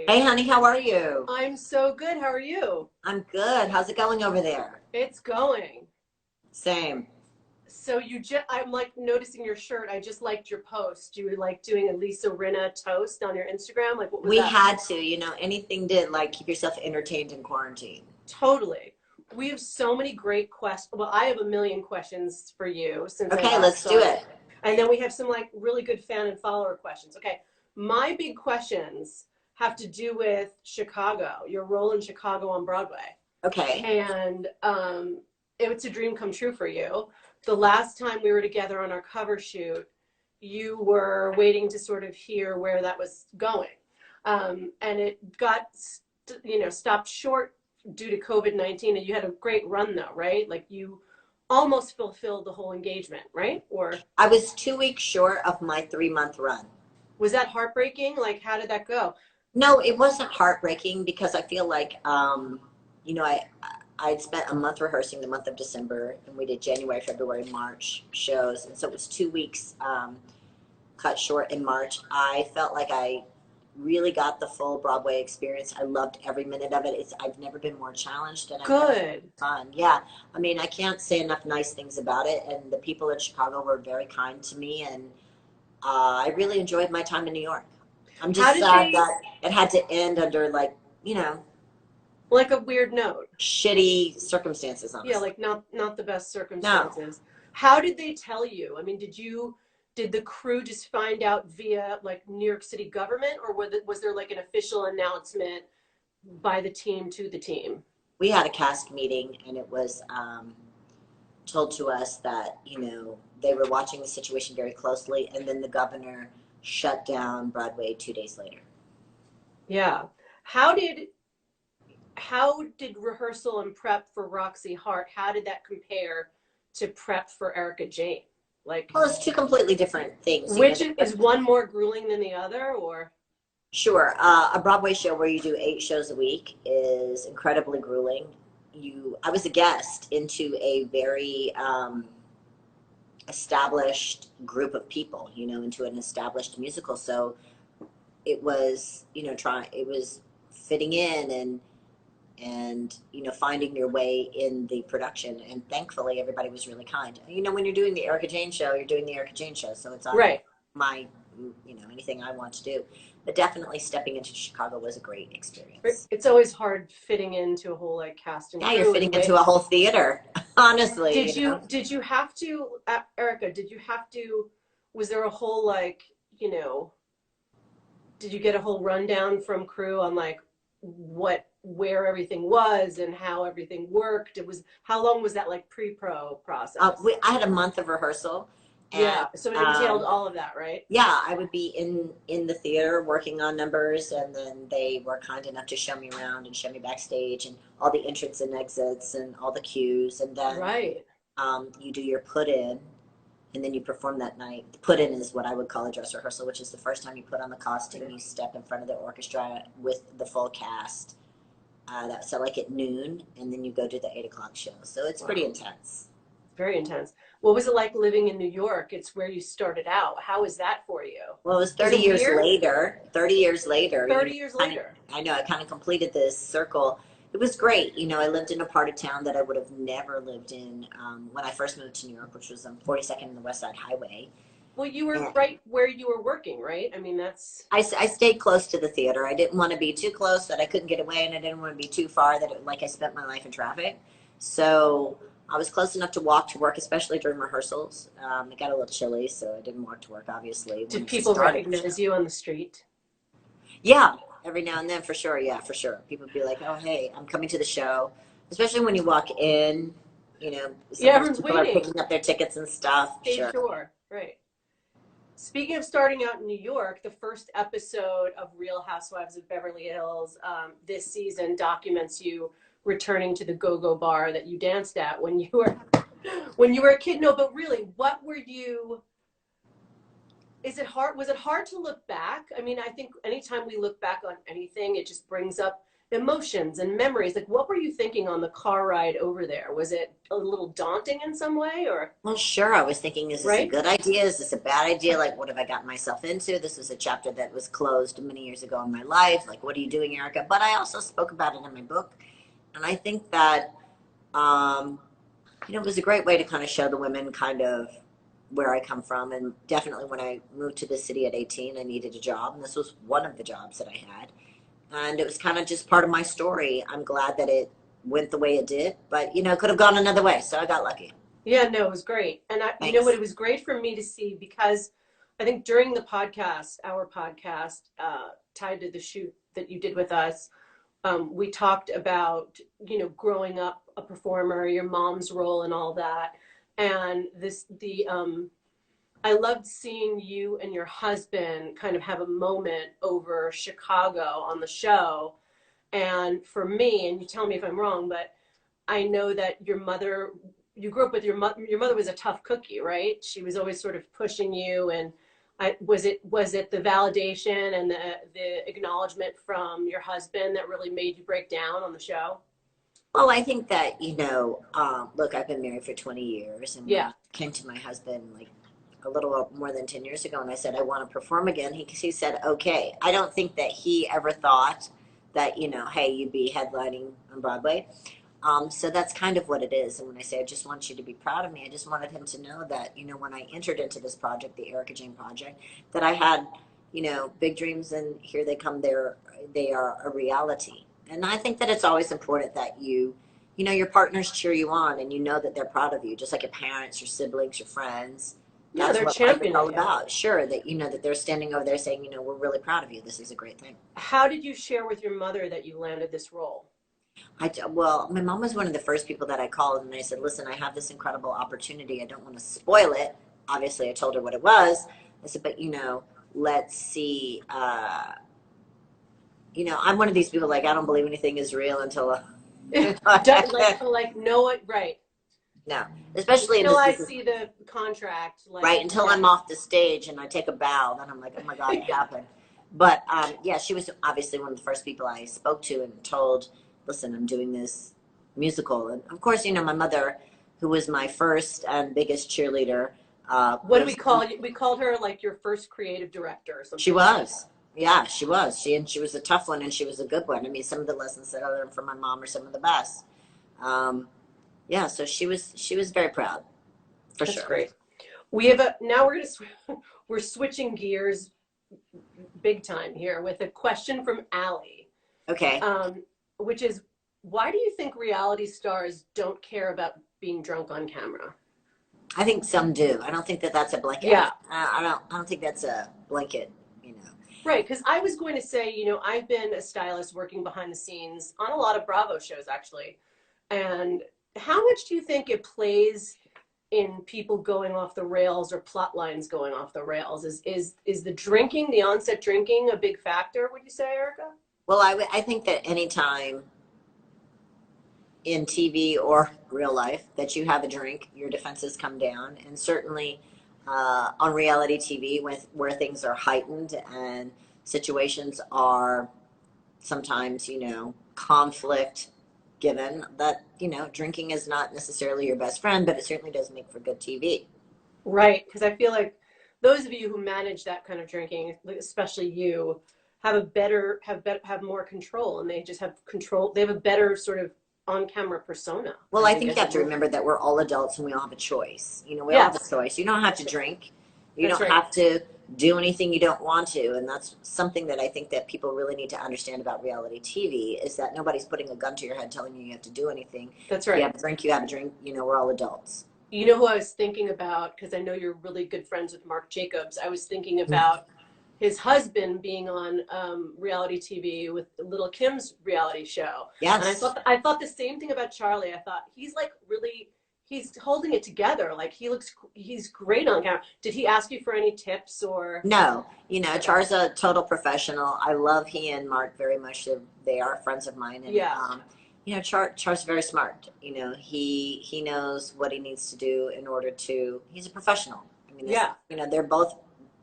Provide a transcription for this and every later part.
Hey, honey, how are you? I'm so good. How are you? I'm good. How's it going over there? It's going. Same. So I'm like noticing your shirt. I just liked your post. You were like doing a Lisa Rinna toast on your Instagram. Like, what was We that? had to, anything to like keep yourself entertained in quarantine. Totally. We have so many great questions. Well, I have a million questions for you since I Okay, last let's saw do you. it. And then we have some like really good fan and follower questions. Okay. My big questions have to do with Chicago, your role in Chicago on Broadway. Okay. And it's a dream come true for you. The last time we were together on our cover shoot, you were waiting to sort of hear where that was going, and it got stopped short due to COVID-19. And you had a great run though, right? Like you almost fulfilled the whole engagement, right? Or I was 2 weeks short of my 3-month run. was that heartbreaking? Like, how did that go? No, it wasn't heartbreaking because I feel like, you know, I I'd spent a month rehearsing the month of December, and we did January, February, March shows, and so it was 2 weeks cut short in March. I felt like I really got the full Broadway experience. I loved every minute of it. I've never been more challenged, and I've never had Good. fun. Yeah, I mean, I can't say enough nice things about it, and the people in Chicago were very kind to me, and I really enjoyed my time in New York. I'm How just did sad they, that it had to end under like, like a weird note? shitty circumstances, Yeah, honestly. like not the best No. circumstances. How did they tell you? I mean, did the crew just find out via like New York City government, or was there like an official announcement by the team to the team? We had a cast meeting, and it was told to us that, they were watching the situation very closely, and then the governor shut down Broadway 2 days later. Yeah. How did how did rehearsal and prep for Roxy Hart, how did that compare to prep for Erika Jayne? Like, Well, it's two completely different things. which is one more grueling than the other, or? Sure. A Broadway show where you do 8 shows a week is incredibly grueling. I was a guest into a very established group of people, into an established musical. So it was, it was fitting in and finding your way in the production. And thankfully, everybody was really kind. When you're doing the Erika Jayne show, you're doing the Erika Jayne show, so it's on Right. my, anything I want to do. But definitely stepping into Chicago was a great experience. It's always hard fitting into a whole like cast and Yeah, you're crew and fitting way. into a whole theater, honestly. Did you have to, Erica, did you have to, was there a whole like, you know, did you get a whole rundown from crew on like where everything was and how everything worked? How long was that like pre-pro process? I had a month of rehearsal, and Yeah, so it entailed all of that, right? yeah, I would be in the theater working on numbers, and then they were kind enough to show me around and show me backstage and all the entrance and exits and all the cues, and then Right. you do your put in, and then you perform that night. The put in is what I would call a dress rehearsal, which is the first time you put on the costume, you step in front of the orchestra with the full cast. That's at like at noon, and then you go to the 8 o'clock show. So it's pretty Wow. intense. Very intense. What was it like living in New York? It's where you started out. How was that for you? Well, it was Was 30 it years weird? later. 30 years later, 30 years kind of, later. I know I kind of completed this circle. It was great. I lived in a part of town that I would have never lived in when I first moved to New York, which was on 42nd and the West Side Highway. Well, you were And right where you were working, right? I mean, that's I stayed close to the theater. I didn't want to be too close that I couldn't get away, and I didn't want to be too far that like I spent my life in traffic. So I was close enough to walk to work, especially during rehearsals. It got a little chilly, so I didn't walk to work, obviously, when did it people started the show. recognize you on the street? Yeah, every now and then, for sure. Yeah, for sure. People be like, "Oh, hey, I'm coming to the show," especially when you walk in. Yeah, Sometimes everyone's people are waiting. picking up their tickets and stuff. Stage Sure. door, right. Speaking of starting out in New York, the first episode of Real Housewives of Beverly Hills this season documents you returning to the go-go bar that you danced at when you were a kid. No, but really, what were you? Is it hard? Was it hard to look back? I mean, I think anytime we look back on anything, it just brings up emotions and memories. Like, what were you thinking on the car ride over there? Was it a little daunting in some way, or? Well, sure. I was thinking, is this a Right? good idea? Is this a bad idea? Like, what have I gotten myself into? This was a chapter that was closed many years ago in my life. Like, what are you doing, Erica? But I also spoke about it in my book. And I think that, um, it was a great way to kind of show the women kind of where I come from. And definitely when I moved to the city at 18, I needed a job. And this was one of the jobs that I had. And it was kind of just part of my story. I'm glad that it went the way it did, but it could have gone another way. So I got lucky. Yeah, no, it was great. And you know Thanks. what, it was great for me to see, because I think during the podcast, our podcast, tied to the shoot that you did with us, we talked about, growing up a performer, your mom's role and all that. And I loved seeing you and your husband kind of have a moment over Chicago on the show. And for me, and you tell me if I'm wrong, but I know that you grew up with your mother. Your mother was a tough cookie, right? She was always sort of pushing you. And was it the validation and the acknowledgement from your husband that really made you break down on the show? Well, I think that, look, I've been married for 20 years and Yeah. came to my husband like a little more than 10 years ago. And I said, I want to perform again. He said, okay. I don't think that he ever thought that, hey, you'd be headlining on Broadway. So that's kind of what it is. And when I say I just want you to be proud of me, I just wanted him to know that, when I entered into this project, the Erika Jayne project, that I had, big dreams, and here they come. They are a reality. And I think that it's always important that your partners cheer you on, and that they're proud of you, just like your parents, your siblings, your friends. Yeah, That's they're what life is championing all you. about. Sure, that that they're standing over there saying, we're really proud of you. This is a great thing. How did you share with your mother that you landed this role? Well, my mom was one of the first people that I called, and I said, listen, I have this incredible opportunity. I don't want to spoil it. Obviously, I told her what it was. I said, but, let's see. I'm one of these people, like, I don't believe anything is real until. like know it, right? No, especially until I see the contract. Right, until I'm off the stage and I take a bow, then I'm like, oh my God, it happened. But yeah, she was obviously one of the first people I spoke to and told, listen, I'm doing this musical. And of course, my mother, who was my first and biggest cheerleader. What do we call you? We called her like your first creative director or something. She was. Yeah, she was. She was a tough one, and she was a good one. I mean, some of the lessons that I learned from my mom are some of the best. Yeah, so she was very proud, for sure. That's great. We're switching gears big time here with a question from Allie. Okay. Which is, why do you think reality stars don't care about being drunk on camera? I think some do. I don't think that that's a blanket. Yeah. I don't think that's a blanket. Right, because I was going to say, I've been a stylist working behind the scenes on a lot of Bravo shows, actually. And how much do you think it plays in people going off the rails or plot lines going off the rails? Is the drinking, the onset drinking, a big factor, would you say, Erika? Well, I think that anytime in TV or real life that you have a drink, your defenses come down. And certainly on reality TV, where things are heightened and situations are sometimes, conflict given, that, drinking is not necessarily your best friend, but it certainly does make for good TV. Right, because I feel like those of you who manage that kind of drinking, especially you, have more control, and they just have control. They have a better sort of on-camera persona. Well, I think you have to remember that we're all adults and we all have a choice. We all have a choice. You don't have to drink. You don't have to do anything you don't want to. And that's something that I think that people really need to understand about reality TV, is that nobody's putting a gun to your head telling you have to do anything. That's right. You have a drink, you have a drink. We're all adults. You know who I was thinking about, because I know you're really good friends with Mark Jacobs. I was thinking about his husband being on reality TV with Little Kim's reality show. Yes. And I thought the same thing about Charlie. I thought he's holding it together. Like he's great on camera. Did he ask you for any tips or? No, Char's a total professional. I love he and Mark very much. They are friends of mine. And, yeah. Char's very smart. He knows what he needs to do in order to, he's a professional. I mean, they're both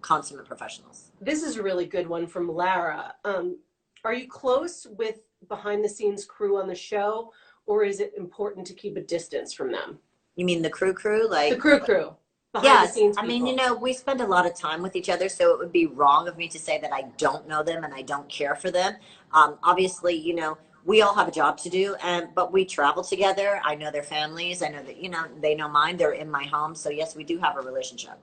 consummate professionals. This is a really good one from Lara. Are you close with behind the scenes crew on the show, or is it important to keep a distance from them? You mean the crew, The like? crew, behind the Yes, scenes I mean, people. we spend a lot of time with each other, so it would be wrong of me to say that I don't know them and I don't care for them. Obviously, we all have a job to do, and but we travel together. I know their families. I know that, they know mine. They're in my home, so yes, we do have a relationship.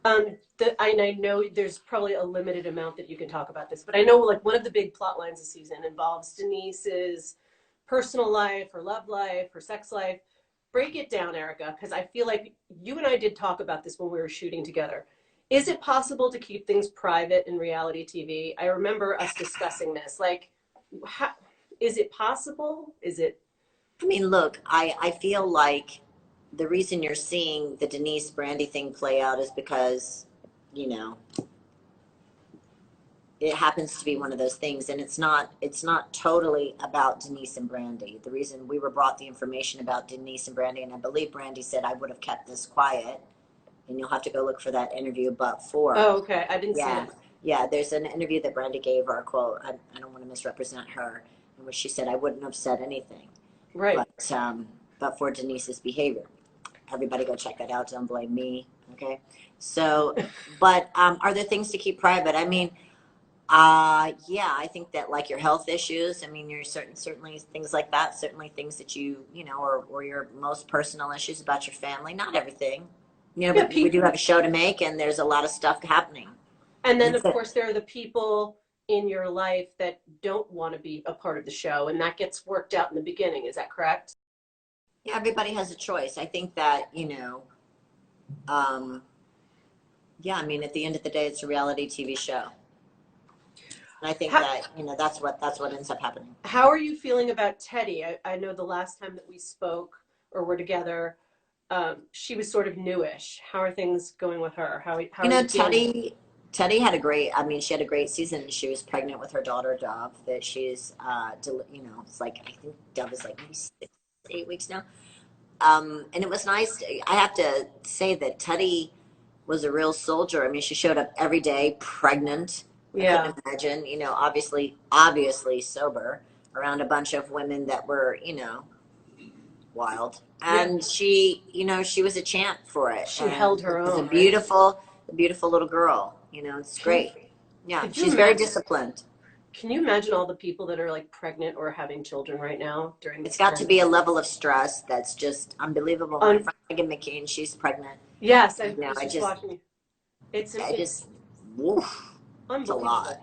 And I know there's probably a limited amount that you can talk about this, but I know like one of the big plot lines this season involves Denise's personal life, her love life, her sex life. Break it down, Erika, because I feel like you and I did talk about this when we were shooting together. Is it possible to keep things private in reality TV? I remember us discussing this. Like, how, is it possible? Is it? I mean, look, I feel like the reason you're seeing the Denise Brandy thing play out is because, you know, it happens to be one of those things, and it's not totally about Denise and Brandy. The reason we were brought the information about Denise and Brandy, and I believe Brandy said I would have kept this quiet, and you'll have to go look for that interview, but for Oh, okay. I didn't see yeah, it. yeah, there's an interview that Brandy gave, or a quote. I don't want to misrepresent her, in which she said I wouldn't have said anything, Right. but for Denise's behavior. Everybody go check that out. Don't blame me. Okay. So, but are there things to keep private? I mean, yeah, I think that like your health issues, I mean, certainly things like that, certainly things that or your most personal issues about your family, not everything, Yeah, but we do have a show to make, and there's a lot of stuff happening. and then, of course, there are the people in your life that don't want to be a part of the show, and that gets worked out in the beginning. Is that correct? Yeah, everybody has a choice. I think that, um, yeah, I mean, at the end of the day, it's a reality TV show. And I think How, that, that's what ends up happening. how are you feeling about Teddy? I know the last time that we spoke or were together, she was sort of newish. How are things going with her? How are you feeling? Teddy had I mean, she had a great season. She was pregnant with her daughter, Dove, that she's, it's like, I think Dove is like maybe 6, 8 weeks now. And it was nice. I have to say that Teddy was a real soldier. I mean, she showed up every day pregnant. I Yeah. couldn't imagine, obviously sober around a bunch of women that were, wild. Yeah. And she was a champ for it. She And held her she's own, right? a beautiful little girl. It's Can great. Yeah, could you she's very imagine? disciplined. Can you imagine all the people that are like pregnant or having children right now during It's this got to time? be a level of stress that's just unbelievable. My Um, friend Megan McCain, she's pregnant. yes, I You know, was just watching. I It's just, woof, it's a lot.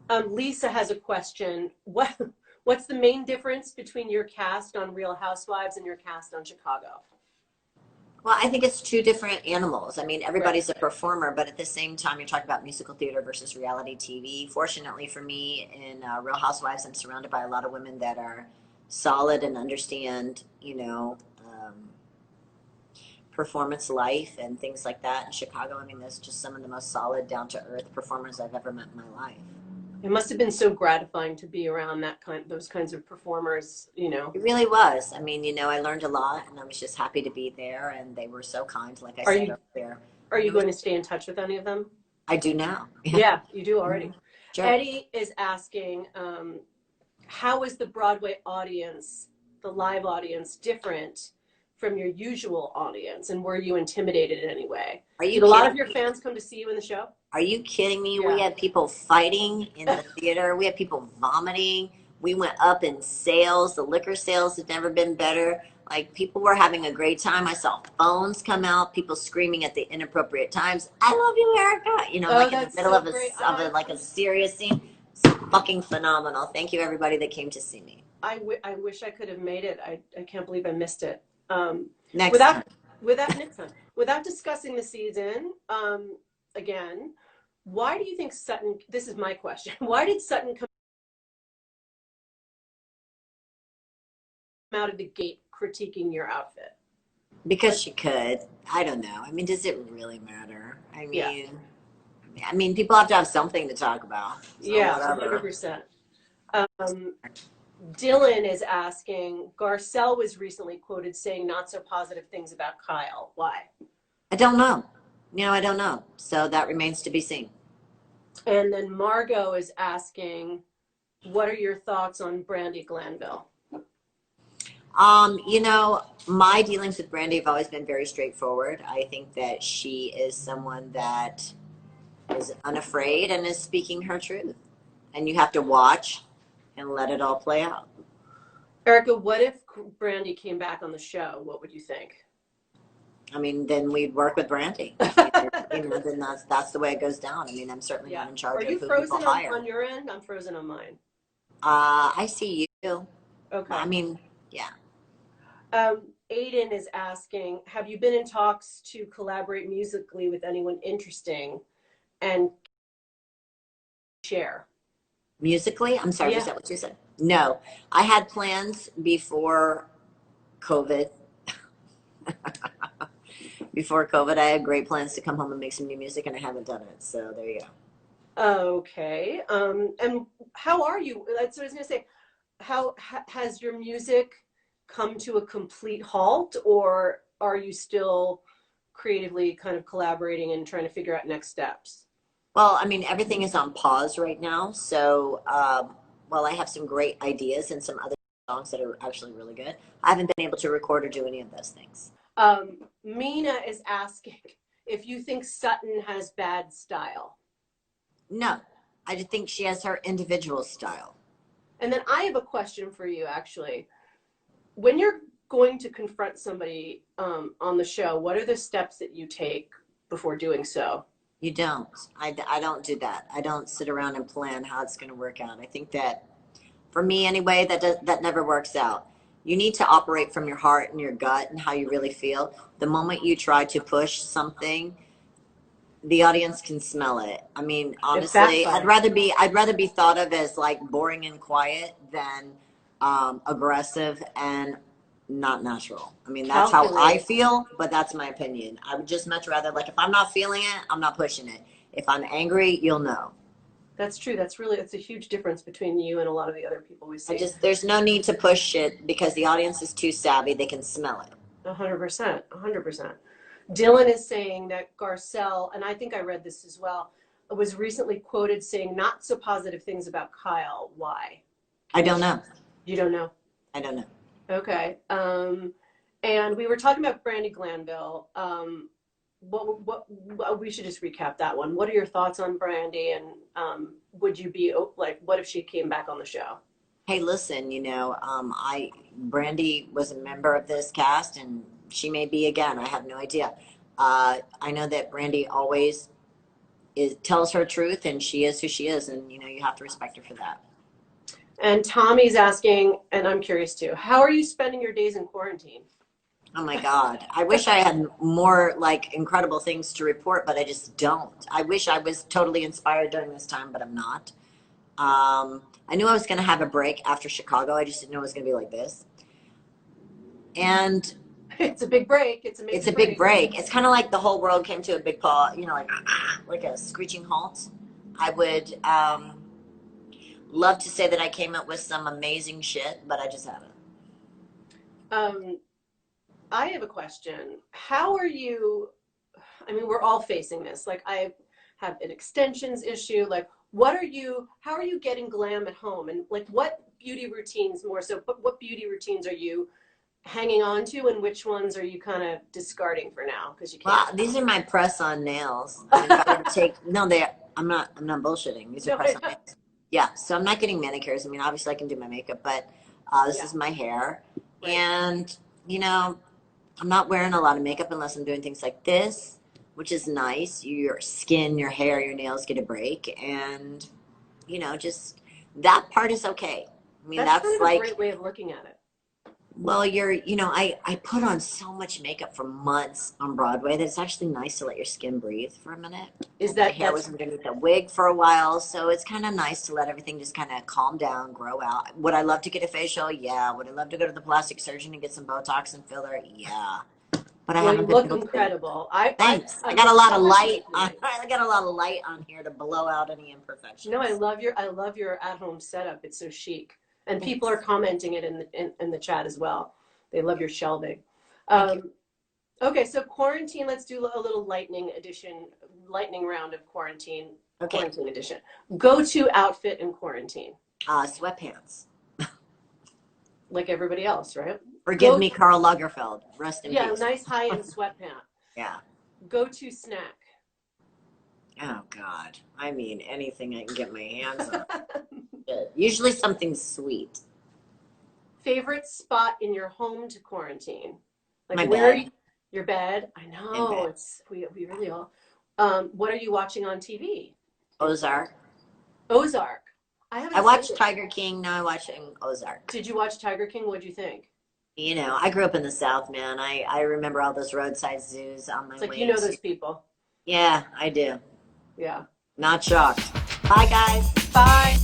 unbelievable. Lisa has a question. What's the main difference between your cast on Real Housewives and your cast on Chicago? Well, I think it's two different animals. I mean, Right. everybody's a performer, but at the same time, you're talking about musical theater versus reality TV. Fortunately for me, in Real Housewives, I'm surrounded by a lot of women that are solid and understand, performance life and things like that. In Chicago, I mean, there's just some of the most solid, down to earth performers I've ever met in my life. It must have been so gratifying to be around those kinds of performers, It really was. I mean, I learned a lot, and I was just happy to be there, and they were so kind, like I Are said you earlier. are you It was, going to stay in touch with any of them? I do now. Yeah, you do already. Mhm. Sure. Eddie is asking, how is the Broadway audience, the live audience, different from your usual audience? And were you intimidated in any way? Are you Did a lot kidding of your me? fans come to see you in the show? Are you kidding me? We Yeah. had people fighting in the theater. We had people vomiting. We went up in sales. The liquor sales had never been better. Like, people were having a great time. I saw phones come out, people screaming at the inappropriate times. I love you, Erica. Oh, Like in the that's middle so of great. like a serious scene. It's fucking phenomenal. Thank you, everybody that came to see me. I wish I could have made it. I can't believe I missed it. Next Without time. next time, without discussing the season, again, why do you think Sutton? This is my question. Why did Sutton come out of the gate critiquing your outfit? Because she could. I don't know. I mean, does it really matter? Yeah, People have to have something to talk about. So yeah, whatever. 100%. Dylan is asking, Garcelle was recently quoted saying not so positive things about Kyle. Why? I don't know. I don't know. So that remains to be seen. And then Margot is asking, What are your thoughts on Brandy Glanville? You know, my dealings with Brandy have always been very straightforward. I think that she is someone that is unafraid and is speaking her truth. And you have to watch and let it all play out. Erika, what if Brandy came back on the show? What would you think? I mean, then we'd work with Brandy. You know, then that's the way it goes down. I mean, I'm certainly Yeah. not in Are charge of you who people frozen hire. on your end? I'm frozen on mine. I see you. Okay. I mean, yeah. Aiden is asking, have you been in talks to collaborate musically with anyone interesting and share? Musically, I'm sorry, was Yeah. that what you said? No, I had plans before COVID. Before COVID, I had great plans to come home and make some new music, and I haven't done it. So there you go. Okay. And how are you? That's what I was gonna say. How has your music come to a complete halt, or are you still creatively kind of collaborating and trying to figure out next steps? Well, I mean, everything is on pause right now. So, while I have some great ideas and some other songs that are actually really good, I haven't been able to record or do any of those things. Mina is asking if you think Sutton has bad style. No, I just think she has her individual style. And then I have a question for you, actually. When you're going to confront somebody on the show, what are the steps that you take before doing so? You don't. I don't do that. I don't sit around and plan how it's going to work out. I think that, for me anyway, that never works out. You need to operate from your heart and your gut and how you really feel. The moment you try to push something, the audience can smell it. I mean, honestly, I'd rather be thought of as like boring and quiet than aggressive and not natural. I mean, that's how I feel, but that's my opinion. I would just much rather, like, if I'm not feeling it, I'm not pushing it. If I'm angry, you'll know. That's true. That's a huge difference between you and a lot of the other people we see. There's no need to push it because the audience is too savvy. They can smell it. 100%, 100%. Dylan is saying that Garcelle, and I think I read this as well, was recently quoted saying not so positive things about Kyle. Why? I don't know. You don't know? I don't know. Okay. And we were talking about Brandy Glanville. What we should just recap that one. What are your thoughts on Brandy, and would you be like, what if she came back on the show? Hey, listen, you know, Brandy was a member of this cast, and she may be again. I have no idea. I know that Brandy always tells her truth, and she is who she is, and you know, you have to respect her for that. And Tommy's asking, and I'm curious too, how are you spending your days in quarantine? Oh my God. I wish I had more like incredible things to report, but I just don't. I wish I was totally inspired during this time, but I'm not. I knew I was going to have a break after Chicago. I just didn't know it was going to be like this. And it's a big break. It's a big break. It's kind of like the whole world came to a big pause, you know, like a screeching halt. I would love to say that I came up with some amazing shit, but I just haven't. I have a question. How are you? I mean, we're all facing this. Like, I have an extensions issue. Like, how are you getting glam at home? And like, what beauty routines more so, what beauty routines are you hanging on to, and which ones are you kind of discarding for now? Because you can't. Well, these are my press-on nails. I mean, if I were to take, no, I'm not bullshitting. These are press-on nails. Yeah, so I'm not getting manicures. I mean, obviously I can do my makeup, but this is my hair. Right. And, you know, I'm not wearing a lot of makeup unless I'm doing things like this, which is nice. Your skin, your hair, your nails get a break. And, you know, just that part is okay. I mean, that's kind of like a great way of looking at it. Well, you know, I put on so much makeup for months on Broadway that it's actually nice to let your skin breathe for a minute. My hair was underneath a wig for a while, so it's kind of nice to let everything just kind of calm down, grow out. Would I love to get a facial? Yeah. Would I love to go to the plastic surgeon and get some Botox and filler? Yeah. But I haven't been able to. Incredible. Thanks. I got a lot of light on. I got a lot of light on here to blow out any imperfections. No, I love your at-home setup. It's so chic. And people are commenting it in the chat as well. They love your shelving. Okay, so quarantine. Let's do a little lightning round of quarantine. Okay. Quarantine edition. Go-to outfit in quarantine. Sweatpants. Like everybody else, right? Forgive me, Karl Lagerfeld. Rest in Yeah, peace. nice high-end sweatpant. Yeah. Go-to snack. Oh God. I mean, anything I can get my hands on. Usually something sweet. Favorite spot in your home to quarantine? Like My where bed. your bed? I In know, bed. it's we really all. What are you watching on TV? Ozark. Ozark. I haven't I seen watched it. Tiger King. Now I'm watching Ozark. Did you watch Tiger King? What'd you think? You know, I grew up in the South, man. I remember all those roadside zoos on my It's like way you know to. those people. Yeah, I do. Yeah. Not shocked. Bye, guys. Bye.